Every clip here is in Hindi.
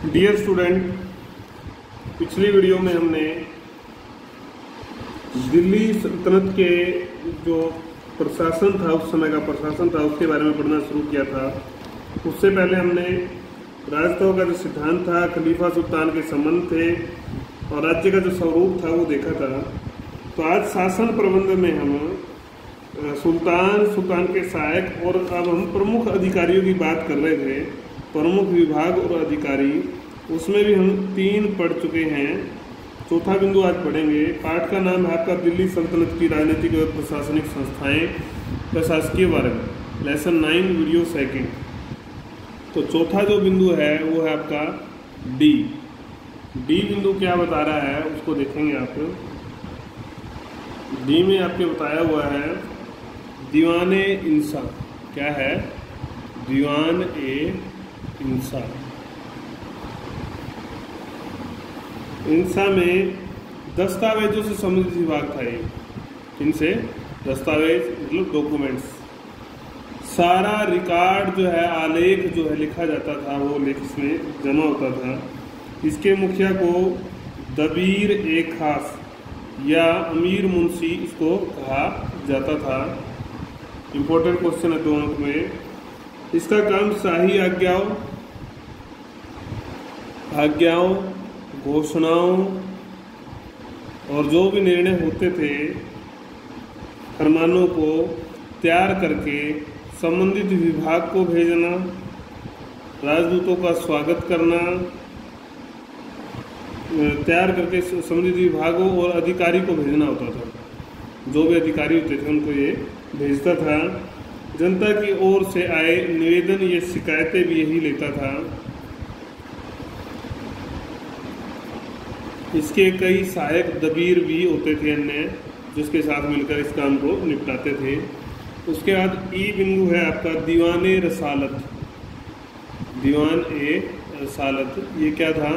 डियर स्टूडेंट, पिछली वीडियो में हमने दिल्ली सल्तनत के जो प्रशासन था, उस समय का प्रशासन था, उसके बारे में पढ़ना शुरू किया था। उससे पहले हमने राजतों का जो सिद्धांत था, खलीफा सुल्तान के संबंध थे और राज्य का जो स्वरूप था वो देखा था। तो आज शासन प्रबंध में हम सुल्तान के सहायक और अब हम प्रमुख अधिकारियों की बात कर रहे थे। प्रमुख विभाग और अधिकारी, उसमें भी हम 3 पढ़ चुके हैं। चौथा बिंदु आज पढ़ेंगे। पाठ का नाम है आपका दिल्ली सल्तनत की राजनीतिक और प्रशासनिक संस्थाएं, प्रशासकीय वर्ग, लेसन 9, वीडियो 2। तो चौथा जो बिंदु है वो है आपका डी बिंदु। क्या बता रहा है उसको देखेंगे आप। डी में आपके बताया हुआ है दीवाने इंसा। क्या है? दीवान ए इंसा। इंसा में दस्तावेजों से संबंधित विभाग था। ये इनसे दस्तावेज मतलब डॉक्यूमेंट्स, सारा रिकॉर्ड जो है, आलेख जो है लिखा जाता था, वो लेख इसमें जमा होता था। इसके मुखिया को दबीर ए खास या अमीर मुंशी इसको कहा जाता था। इम्पोर्टेंट क्वेश्चन है 2 अंक में। इसका काम शाही आज्ञाओं, घोषणाओं और जो भी निर्णय होते थे, फरमानों को तैयार करके संबंधित विभाग को भेजना, राजदूतों का स्वागत करना, तैयार करके संबंधित विभागों और अधिकारी को भेजना होता था। जो भी अधिकारी होते थे उनको ये भेजता था। जनता की ओर से आए निवेदन, ये शिकायतें भी यही लेता था। इसके कई सहायक दबीर भी होते थे अन्य, जिसके साथ मिलकर इस काम को निपटाते थे। उसके बाद ई बिंदु है आपका दीवाने रसालत। दीवान ए रसालत, ये क्या था?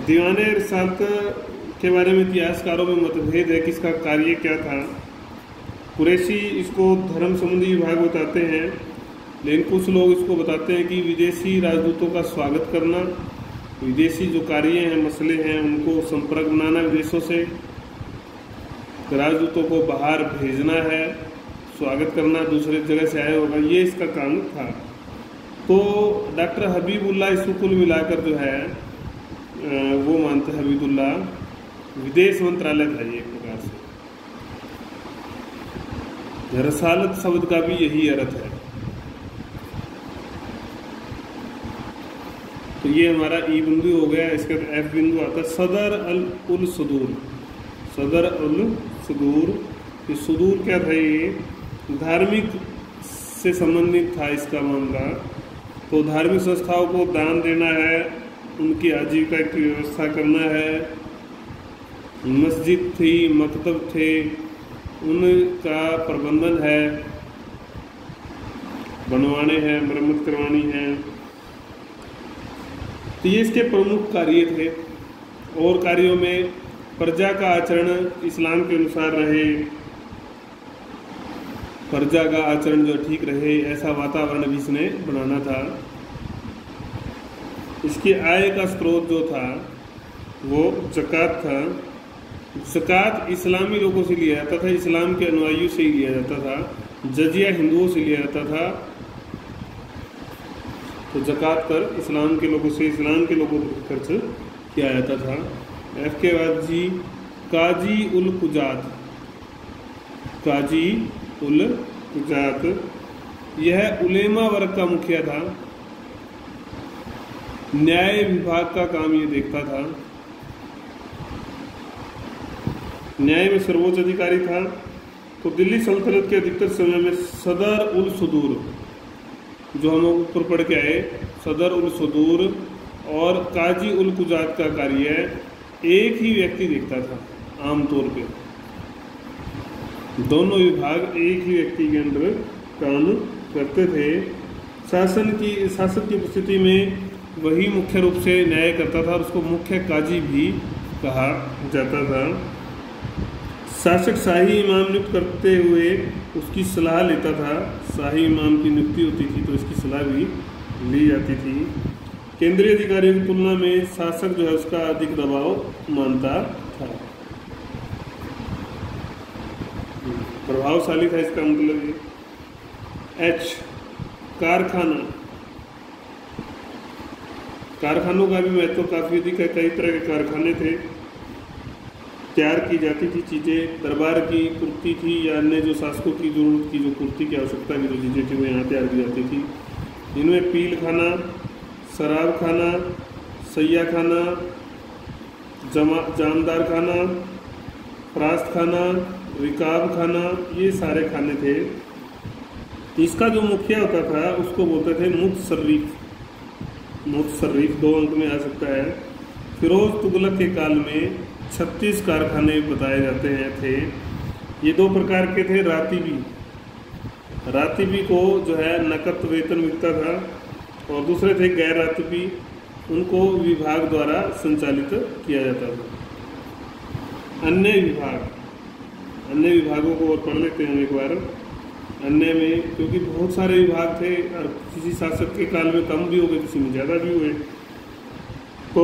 दीवाने रसालत के बारे में इतिहासकारों में मतभेद है, किसका कार्य क्या था। कुरैशी इसको धर्म संबंधी विभाग बताते हैं, लेकिन कुछ लोग इसको बताते हैं कि विदेशी राजदूतों का स्वागत करना, विदेशी जो कार्य हैं, मसले हैं, उनको संपर्क बनाना विदेशों से, राजदूतों को बाहर भेजना है, स्वागत करना, दूसरे जगह से आया होगा, ये इसका काम था। तो डॉक्टर हबीबुल्लाह इसको कुल मिलाकर जो है वो मानते हैं, हबीबुल्लाह विदेश मंत्रालय था ये एक प्रकार से। रसालत शब्द का भी यही अर्थ है। तो ये हमारा ई बिंदु हो गया। इसके बाद एफ बिंदु आता है सदर उल सुदूर। सदर उल सुदूर, ये सुदूर क्या था? ये धार्मिक से संबंधित था इसका मामला। तो धार्मिक संस्थाओं को दान देना है, उनकी आजीविका की व्यवस्था करना है। मस्जिद थी, मकतब थे, उनका प्रबंधन है, बनवाने हैं, मरम्मत करवानी है। तो ये इसके प्रमुख कार्य थे। और कार्यों में प्रजा का आचरण इस्लाम के अनुसार रहे, प्रजा का आचरण जो ठीक रहे, ऐसा वातावरण भी इसने बनाना था। इसकी आय का स्रोत जो था वो ज़कात था। ज़कात इस्लामी लोगों से लिया जाता था, इस्लाम के अनुयायियों से ही लिया जाता था। जजिया हिंदुओं से लिया जाता था। तो ज़कात कर इस्लाम के लोगों से, इस्लाम के लोगों को खर्च किया जाता था। एफ के बाद जी, काजी उल कुजात। काजी उल कुजात, यह उलेमा वर्ग का मुखिया था। न्याय विभाग का काम ये देखता था। न्याय में सर्वोच्च अधिकारी था। तो दिल्ली सल्तनत के अधिकतर समय में सदर उल सुदूर, जो हम ऊपर पढ़ के आए, सदर उल सुदूर और काजी उल कुजात का कार्य एक ही व्यक्ति देखता था। आमतौर पे दोनों विभाग एक ही व्यक्ति के अंदर काम करते थे। शासक की उपस्थिति में वही मुख्य रूप से न्याय करता था और उसको मुख्य काजी भी कहा जाता था। शासक शाही इमाम नियुक्त करते हुए उसकी सलाह लेता था। शाही इमाम की नियुक्ति होती थी तो इसकी सलाह भी ली जाती थी। केंद्रीय अधिकारियों की तुलना में शासक जो है उसका अधिक दबाव मानता था। प्रभावशाली था इसका मतलब ये। एच, कारखाना। कारखानों का भी महत्व काफ़ी अधिक है। कई तरह के कारखाने थे, तैयार की जाती थी चीज़ें, दरबार की पूर्ति थी या अन्य जो शासकों की जरूरत की जो पूर्ति की आवश्यकता की जो चीज़ें थी वो यहाँ तैयार की जाती थी। इनमें पील खाना, शराब खाना, सैया खाना, जामदार खाना, प्रास्त खाना, रिकाब खाना, ये सारे खाने थे। इसका जो मुखिया होता था उसको बोलते थे मुतसर्रिफ। मुतसर्रिफ 2 अंक में आ सकता है। फिरोज तुगलक के काल में 36 कारखाने बताए जाते हैं थे। ये 2 प्रकार के थे। रातिबी को जो है नकद वेतन मिलता था और दूसरे थे गैर रातिबी, उनको विभाग द्वारा संचालित किया जाता था। अन्य विभागों को और पढ़ लेते हैं एक बार। अन्य में क्योंकि बहुत सारे विभाग थे और किसी शासक के काल में कम भी हो गए, किसी में ज़्यादा भी हुए, तो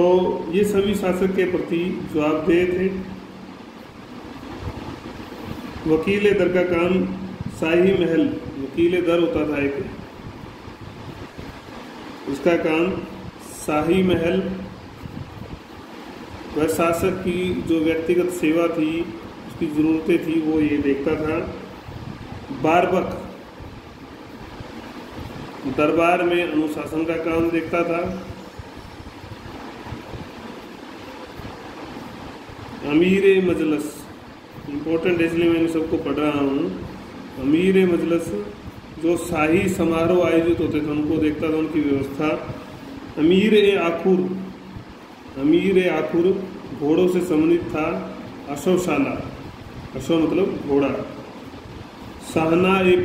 ये सभी शासक के प्रति जवाबदेह थे। वकील दर का काम शाही महल, वकील दर होता था एक, इसका काम शाही महल वह शासक की जो व्यक्तिगत सेवा थी, उसकी ज़रूरतें थी, वो ये देखता था। बारबक दरबार में अनुशासन का काम देखता था। अमीर मजलस इम्पोर्टेंट, इसलिए मैंने सबको पढ़ रहा हूँ। अमीर मजलस जो शाही समारोह आयोजित होते थे उनको देखता था, उनकी व्यवस्था। अमीर आखुर घोड़ों से संबंधित था। अश्वशाला, अश्व मतलब घोड़ा। सहना ए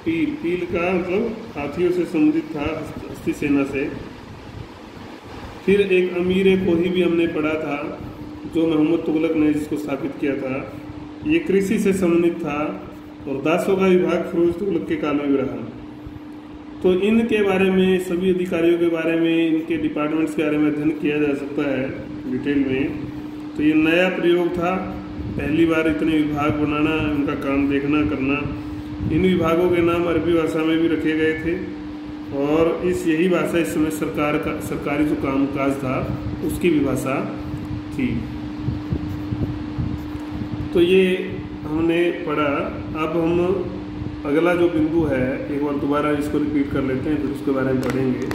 पील, पील का मतलब हाथियों से संबंधित था, हस्ती सेना से। फिर एक अमीर कोही भी हमने पढ़ा था, जो मोहम्मद तुगलक ने जिसको स्थापित किया था। ये कृषि से संबंधित था और दासों का विभाग फिरोज तुगलक के काल में भी रहा। तो इनके बारे में, सभी अधिकारियों के बारे में, इनके डिपार्टमेंट्स के बारे में अध्ययन किया जा सकता है डिटेल में। तो ये नया प्रयोग था, पहली बार इतने विभाग बनाना, उनका काम देखना करना। इन विभागों के नाम अरबी भाषा में भी रखे गए थे और यही भाषा इस समय सरकारी जो कामकाज था उसकी भी भाषा थी। तो ये हमने पढ़ा। अब हम अगला जो बिंदु है एक बार दोबारा इसको रिपीट कर लेते हैं, फिर उसके बारे में पढ़ेंगे।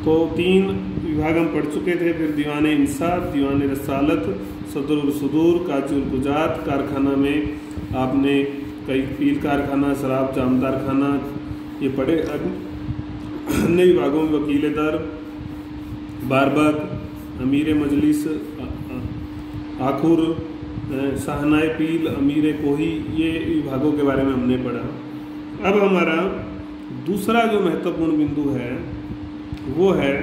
तो 3 विभाग हम पढ़ चुके थे। फिर दीवान इंसाफ, दीवान रसालत, सदरुल सुदूर, काजुल गुजात। कारखाना में आपने कई पील कारखाना, शराब जामदार खाना ये पढ़े। अन्य विभागों में वकील दर, बारबक, अमीर मजलिस, आखुर, सहनाए पील, अमीर कोही, ये विभागों के बारे में हमने पढ़ा। अब हमारा दूसरा जो महत्वपूर्ण बिंदु है वो है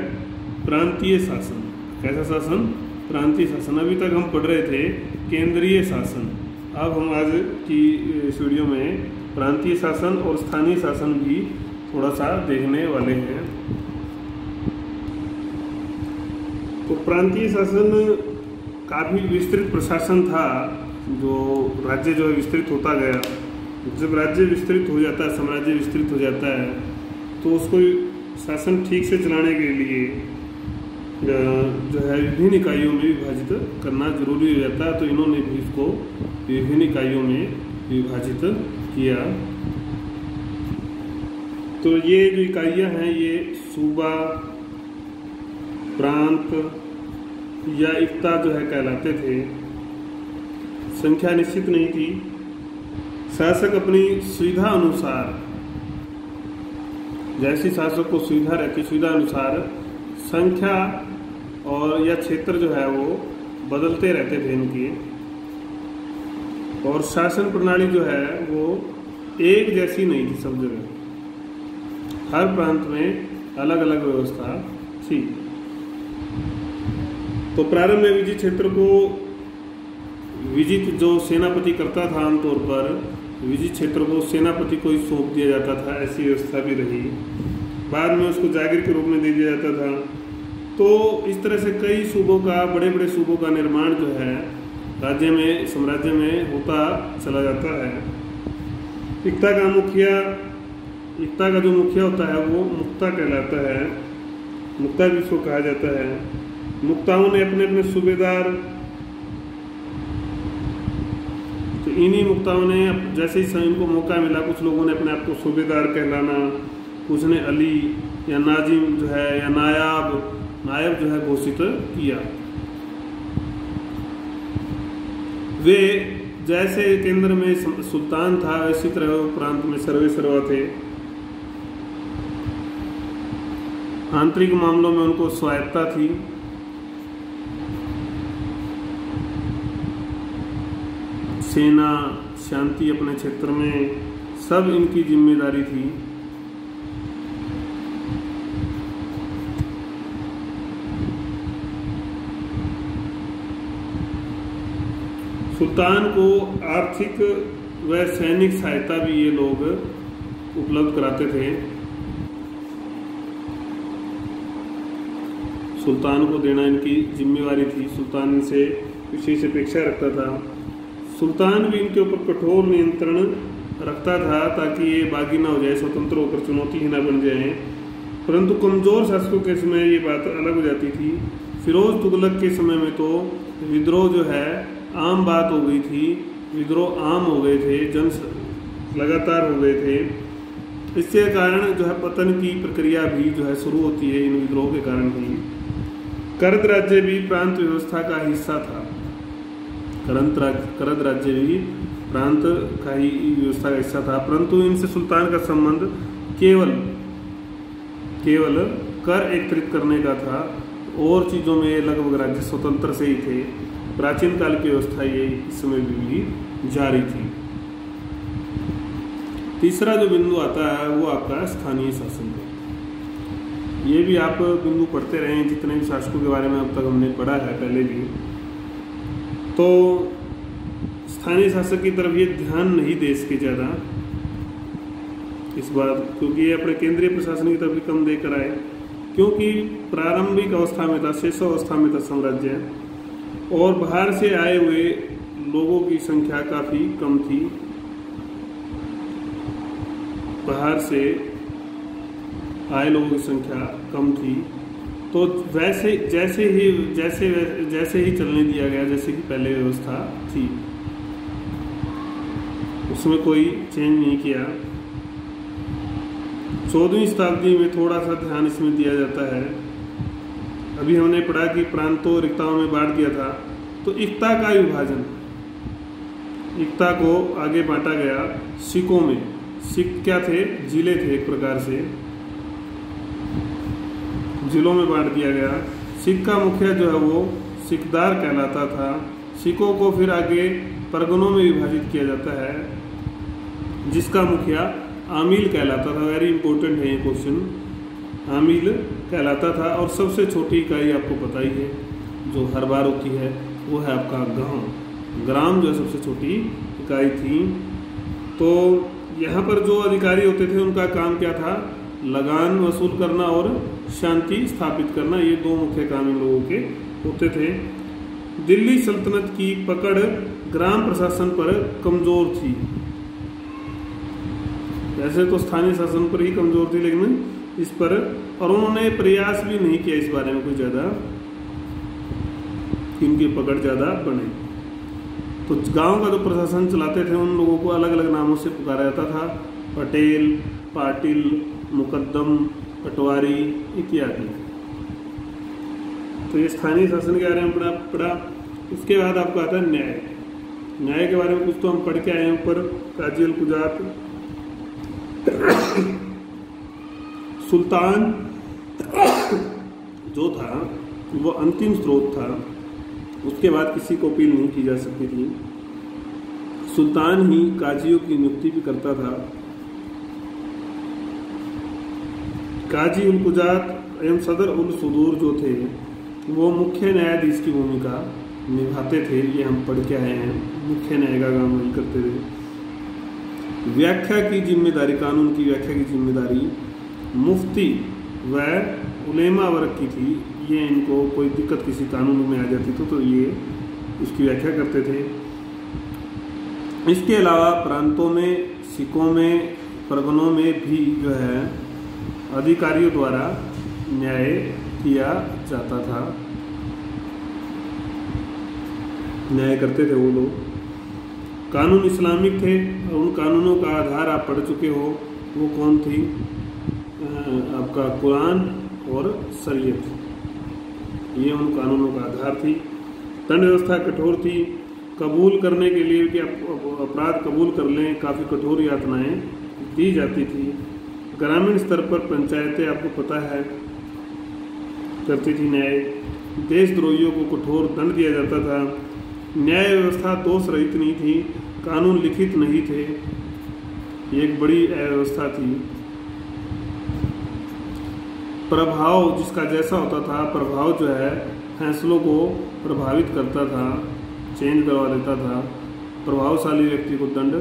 प्रांतीय शासन। कैसा शासन? प्रांतीय शासन। अभी तक हम पढ़ रहे थे केंद्रीय शासन। अब हम आज की इस वीडियो में प्रांतीय शासन और स्थानीय शासन भी थोड़ा सा देखने वाले हैं। तो प्रांतीय शासन काफ़ी विस्तृत प्रशासन था, जो राज्य जो है विस्तृत होता गया। जब राज्य विस्तृत हो जाता है, साम्राज्य विस्तृत हो जाता है, तो उसको शासन ठीक से चलाने के लिए जो है विभिन्न इकाइयों में विभाजित करना जरूरी हो जाता है। तो इन्होंने भी इसको विभिन्न इकाइयों में विभाजित किया। तो ये जो इकाइयाँ हैं ये सूबा, प्रांत या इक्ता जो है कहलाते थे। संख्या निश्चित नहीं थी। शासक अपनी सुविधा अनुसार, जैसी शासक को सुविधा रहती, सुविधा अनुसार संख्या और या क्षेत्र जो है वो बदलते रहते थे इनकी। और शासन प्रणाली जो है वो एक जैसी नहीं थी सब जगह। हर प्रांत में अलग अलग व्यवस्था थी। तो प्रारंभ में विजित क्षेत्र को विजित जो सेनापति करता था आमतौर पर, विजित क्षेत्र को सेनापति को ही सौंप दिया जाता था, ऐसी व्यवस्था भी रही। बाद में उसको जागीर के रूप में दे दिया जाता था। तो इस तरह से कई सूबों का, बड़े बड़े सूबों का निर्माण जो है राज्य में, साम्राज्य में होता चला जाता है। इक्ता का जो मुखिया होता है वो मुक्ता कहलाता है, मुक्ता भी इसको कहा जाता है। मुक्ताओं ने अपने अपने सूबेदार, तो इन्हीं मुक्ताओं ने जैसे ही इनको मौका मिला, कुछ लोगों ने अपने आप को सूबेदार कहलाना, कुछ ने अली या नाजिम जो है या नायब जो है घोषित किया। वे जैसे केंद्र में सुल्तान था इसी तरह प्रांत में सर्वे सर्वा थे। आंतरिक मामलों में उनको स्वायत्ता थी। सेना, शांति अपने क्षेत्र में, सब इनकी जिम्मेदारी थी। सुल्तान को आर्थिक व सैनिक सहायता भी ये लोग उपलब्ध कराते थे। सुल्तान को देना इनकी जिम्मेवारी थी। सुल्तान इनसे विशेष अपेक्षा रखता था। सुल्तान भी इनके ऊपर कठोर नियंत्रण रखता था ताकि ये बागी ना हो जाए, स्वतंत्र होकर चुनौती ही ना बन जाए। परंतु कमजोर शासकों के समय ये बात अलग हो जाती थी। फिरोज तुगलक के समय में तो विद्रोह जो है आम बात हो गई थी, विद्रोह आम हो गए थे, जन लगातार हो गए थे। इसके कारण जो है पतन की प्रक्रिया भी जो है शुरू होती है इन विद्रोह के कारण ही। करद राज्य भी प्रांत व्यवस्था का हिस्सा था। करद राज्य भी प्रांत का ही व्यवस्था का हिस्सा था, परंतु इनसे सुल्तान का संबंध केवल कर एकत्रित करने का था। और चीज़ों में लगभग राज्य स्वतंत्र से ही थे। प्राचीन काल की व्यवस्था ये इस समय भी जारी थी। तीसरा जो बिंदु आता है वो आपका स्थानीय शासन है। ये भी आप बिंदु पढ़ते रहे हैं, जितने भी शासकों के बारे में अब तक हमने पढ़ा है पहले भी। तो स्थानीय शासक की तरफ ये ध्यान नहीं दे इसके ज़्यादा इस बार, क्योंकि ये अपने केंद्रीय प्रशासन की तरफ भी कम देकर आए। क्योंकि प्रारंभिक अवस्था में था, शेषावस्था में था साम्राज्य, और बाहर से आए हुए लोगों की संख्या काफ़ी कम थी। बाहर से आए लोगों की संख्या कम थी। तो जैसे ही चलने दिया गया जैसे कि पहले व्यवस्था थी, उसमें कोई चेंज नहीं किया। 14वीं शताब्दी में थोड़ा सा ध्यान इसमें दिया जाता है। अभी हमने पढ़ा कि प्रांतों रिक्ताओं में बांट दिया था, तो इक्ता का विभाजन, इक्ता को आगे बांटा गया सिकों में। सिक क्या थे? जिले थे, एक प्रकार से जिलों में बांट दिया गया। सिक का मुखिया जो है वो सिकदार कहलाता था। सिकों को फिर आगे परगनों में विभाजित किया जाता है, जिसका मुखिया आमील कहलाता था। वेरी इंपॉर्टेंट है ये क्वेश्चन। आमील कहलाता था। और सबसे छोटी इकाई आपको पता ही है जो हर बार होती है, वो है आपका गांव। ग्राम जो सबसे छोटी इकाई थी। तो यहाँ पर जो अधिकारी होते थे उनका काम क्या था? लगान वसूल करना और शांति स्थापित करना। ये दो मुख्य काम इन लोगों के होते थे। दिल्ली सल्तनत की पकड़ ग्राम प्रशासन पर कमजोर थी। वैसे तो स्थानीय शासन पर ही कमजोर थी, लेकिन इस पर, और उन्होंने प्रयास भी नहीं किया इस बारे में कुछ ज़्यादा कि उनकी पकड़ ज़्यादा बने। तो गांव का जो प्रशासन चलाते थे उन लोगों को अलग अलग नामों से पुकारा जाता था। पटेल, पाटिल, मुकद्दम, पटवारी इत्यादि। तो ये स्थानीय शासन के बारे में पढ़ा। इसके बाद आपको आता है न्याय। न्याय के बारे में कुछ तो हम पढ़ के आए हैं ऊपर। काजी अल कुजात, सुल्तान जो था वो अंतिम स्रोत था, उसके बाद किसी को अपील नहीं की जा सकती थी। सुल्तान ही काजियों की नियुक्ति भी करता था। काजी उल कुजात एवं सदर उल सुदूर जो थे वो मुख्य न्यायाधीश की भूमिका निभाते थे। ये हम पढ़ के आए हैं। मुख्य न्याय का काम वही करते थे। व्याख्या की जिम्मेदारी, कानून की व्याख्या की जिम्मेदारी मुफ्ती व उलेमा वर्ग की थी। ये इनको कोई दिक्कत किसी कानून में आ जाती तो ये उसकी व्याख्या करते थे। इसके अलावा प्रांतों में, सिकों में, परगनों में भी जो है अधिकारियों द्वारा न्याय किया जाता था, न्याय करते थे वो लोग। कानून इस्लामिक थे और उन कानूनों का आधार आप पढ़ चुके हो, वो कौन थी? आपका कुरान और शरीयत, ये उन कानूनों का आधार थी। दंड व्यवस्था कठोर थी। कबूल करने के लिए कि अपराध कबूल कर लें, काफ़ी कठोर यातनाएं दी जाती थी। ग्रामीण स्तर पर पंचायतें, आपको पता है, करती थी न्याय। देशद्रोहियों को कठोर दंड दिया जाता था। न्याय व्यवस्था दोष रहित नहीं थी, कानून लिखित नहीं थे, ये एक बड़ी अव्यवस्था थी। प्रभाव जिसका जैसा होता था, प्रभाव जो है फैसलों को प्रभावित करता था, चेंज करवा देता था। प्रभावशाली व्यक्ति को दंड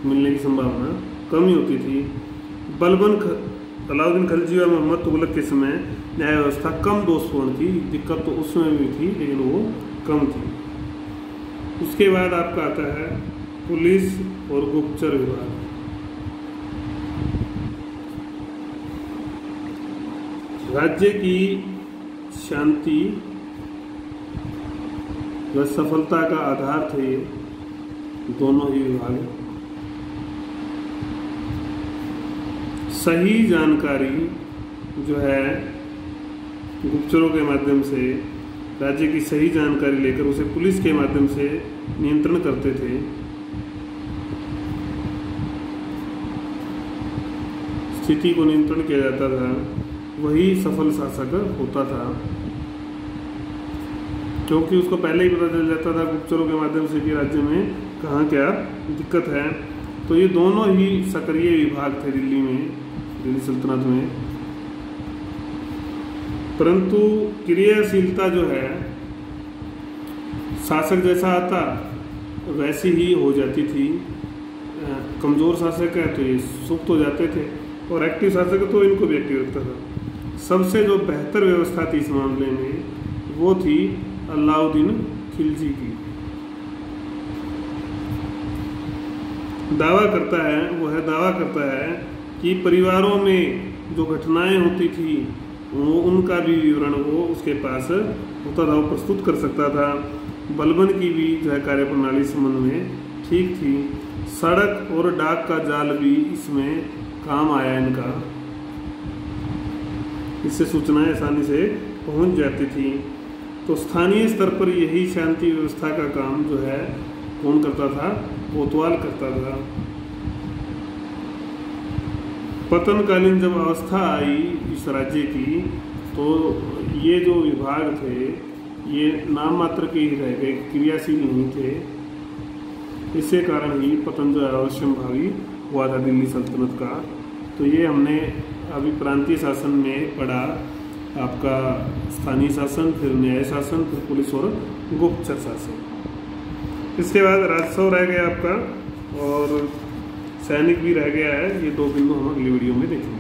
मिलने की संभावना कम ही होती थी। बलबन अलाउद्दीन खिलजी और मोहम्मद तुगलक के समय न्याय व्यवस्था कम दोषपूर्ण थी। दिक्कत तो उसमें भी थी लेकिन वो कम थी। उसके बाद आपका आता है पुलिस और गुप्तचर विभाग। राज्य की शांति व सफलता का आधार थे ये दोनों ही विभाग। सही जानकारी जो है गुप्तचरों के माध्यम से, राज्य की सही जानकारी लेकर उसे पुलिस के माध्यम से नियंत्रण करते थे। स्थिति को नियंत्रण किया जाता था, वही सफल शासक होता था, क्योंकि उसको पहले ही पता चल जाता था गुप्तचरों के माध्यम से कि राज्य में कहाँ क्या दिक्कत है। तो ये दोनों ही सक्रिय विभाग थे दिल्ली में, दिल्ली सल्तनत में। परंतु क्रियाशीलता जो है शासक जैसा आता वैसी ही हो जाती थी। कमज़ोर शासक है तो ये सुप्त हो जाते थे, और एक्टिव शासक तो इनको भी एक्टिव रखता था। सबसे जो बेहतर व्यवस्था थी इस मामले में वो थी अलाउद्दीन खिलजी की। दावा करता है कि परिवारों में जो घटनाएं होती थी वो उनका भी विवरण वो उसके पास होता था, वो प्रस्तुत कर सकता था। बलबन की भी जो है कार्यप्रणाली संबंध में ठीक थी। सड़क और डाक का जाल भी इसमें काम आया इनका, इससे सूचनाएं आसानी से पहुंच जाती थी। तो स्थानीय स्तर पर यही शांति व्यवस्था का काम जो है कौन करता था? कोतवाल करता था। पतनकालीन जब अवस्था आई इस राज्य की तो ये जो विभाग थे ये नाम मात्र के ही रह गए, क्रियाशील नहीं थे। इसी कारण ही पतन जो है अवश्यंभावी हुआ था दिल्ली सल्तनत का। तो ये हमने अभी प्रांतीय शासन में पढ़ा, आपका स्थानीय शासन, फिर न्याय शासन, फिर पुलिस और गुप्तचर शासन। इसके बाद राजस्व रह गया आपका और सैनिक भी रह गया है। ये दो बिंदु हम अगली वीडियो में देखेंगे।